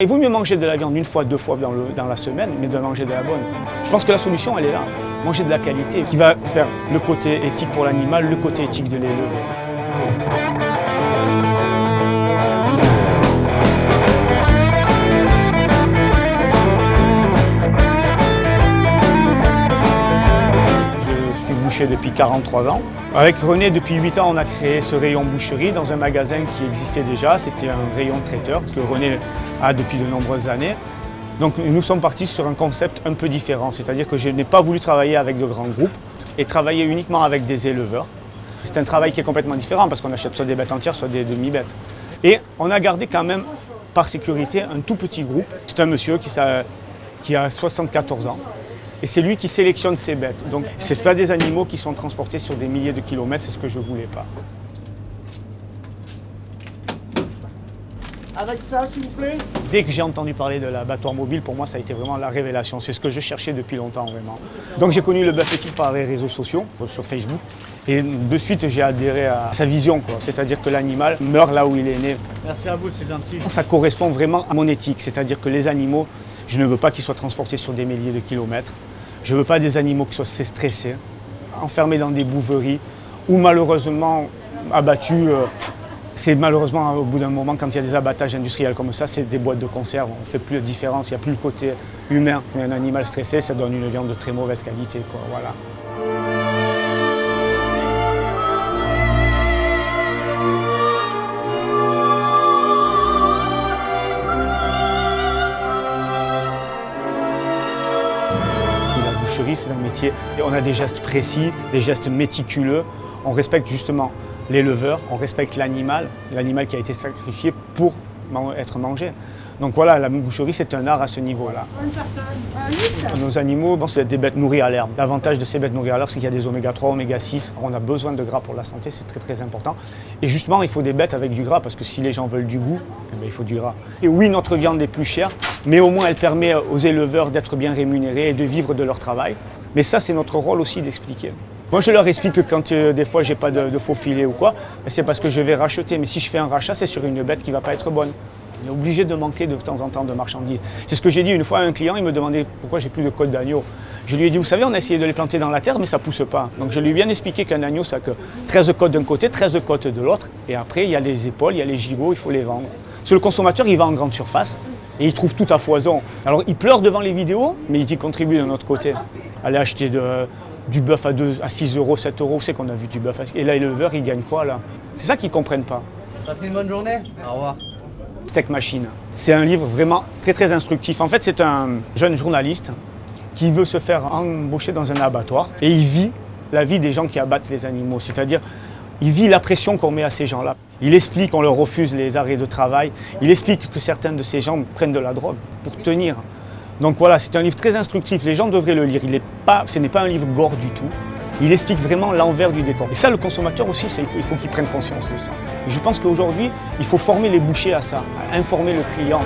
Il vaut mieux manger de la viande une fois, deux fois dans la semaine, mais de manger de la bonne. Je pense que la solution, elle est là. Manger de la qualité qui va faire le côté éthique pour l'animal, le côté éthique de l'éleveur. Je suis boucher depuis 43 ans. Avec René, depuis 8 ans, on a créé ce rayon boucherie dans un magasin qui existait déjà. C'était un rayon traiteur que René a depuis de nombreuses années. Donc nous sommes partis sur un concept un peu différent, c'est-à-dire que je n'ai pas voulu travailler avec de grands groupes et travailler uniquement avec des éleveurs. C'est un travail qui est complètement différent parce qu'on achète soit des bêtes entières, soit des demi-bêtes. Et on a gardé quand même, par sécurité, un tout petit groupe. C'est un monsieur qui a 74 ans. Et c'est lui qui sélectionne ses bêtes. Donc ce n'est pas des animaux qui sont transportés sur des milliers de kilomètres, c'est ce que je ne voulais pas. Avec ça, s'il vous plaît. Dès que j'ai entendu parler de l'abattoir mobile, pour moi, ça a été vraiment la révélation. C'est ce que je cherchais depuis longtemps, vraiment. Donc j'ai connu le bœuf éthique par les réseaux sociaux, sur Facebook. Et de suite, j'ai adhéré à sa vision, c'est-à-dire que l'animal meurt là où il est né. Merci à vous, c'est gentil. Ça correspond vraiment à mon éthique, c'est-à-dire que les animaux, je ne veux pas qu'ils soient transportés sur des milliers de kilomètres. Je ne veux pas des animaux qui soient stressés, enfermés dans des bouveries ou malheureusement abattus. C'est malheureusement au bout d'un moment, quand il y a des abattages industriels comme ça, c'est des boîtes de conserve. On ne fait plus de différence, il n'y a plus le côté humain. Mais un animal stressé, ça donne une viande de très mauvaise qualité, voilà. La boucherie, c'est un métier. Et on a des gestes précis, des gestes méticuleux. On respecte justement l'éleveur, on respecte l'animal qui a été sacrifié pour être mangé. Donc voilà, la boucherie, c'est un art à ce niveau-là. Nos animaux, c'est des bêtes nourries à l'herbe. L'avantage de ces bêtes nourries à l'herbe, c'est qu'il y a des oméga 3, oméga 6. On a besoin de gras pour la santé, c'est très très important. Et justement, il faut des bêtes avec du gras, parce que si les gens veulent du goût, il faut du gras. Et oui, notre viande est plus chère, mais au moins elle permet aux éleveurs d'être bien rémunérés et de vivre de leur travail. Mais ça, c'est notre rôle aussi d'expliquer. Moi, je leur explique que quand des fois, j'ai pas de faux filets ou quoi, c'est parce que je vais racheter. Mais si je fais un rachat, c'est sur une bête qui va pas être bonne. On est obligé de manquer de temps en temps de marchandises. C'est ce que j'ai dit une fois à un client, il me demandait pourquoi j'ai plus de côtes d'agneau. Je lui ai dit, vous savez, on a essayé de les planter dans la terre, mais ça pousse pas. Donc je lui ai bien expliqué qu'un agneau, ça a que 13 côtes d'un côté, 13 côtes de l'autre. Et après, il y a les épaules, il y a les gigots, il faut les vendre. Parce que le consommateur, il va en grande surface et il trouve tout à foison. Alors il pleure devant les vidéos, mais il y contribue d'un autre côté. Aller acheter du bœuf à 6 euros, 7 euros, c'est qu'on a vu du bœuf. Et là, l'éleveur, il gagne quoi là? C'est ça qu'ils ne comprennent pas. Passez une bonne journée. Au revoir. Steak Machine. C'est un livre vraiment très très instructif. En fait, c'est un jeune journaliste qui veut se faire embaucher dans un abattoir et il vit la vie des gens qui abattent les animaux. C'est-à-dire, il vit la pression qu'on met à ces gens-là. Il explique qu'on leur refuse les arrêts de travail. Il explique que certains de ces gens prennent de la drogue pour tenir. Donc voilà, c'est un livre très instructif, les gens devraient le lire. Ce n'est pas un livre gore du tout. Il explique vraiment l'envers du décor. Et ça, le consommateur aussi, il faut qu'il prenne conscience de ça. Et je pense qu'aujourd'hui, il faut former les bouchers à ça, à informer le client.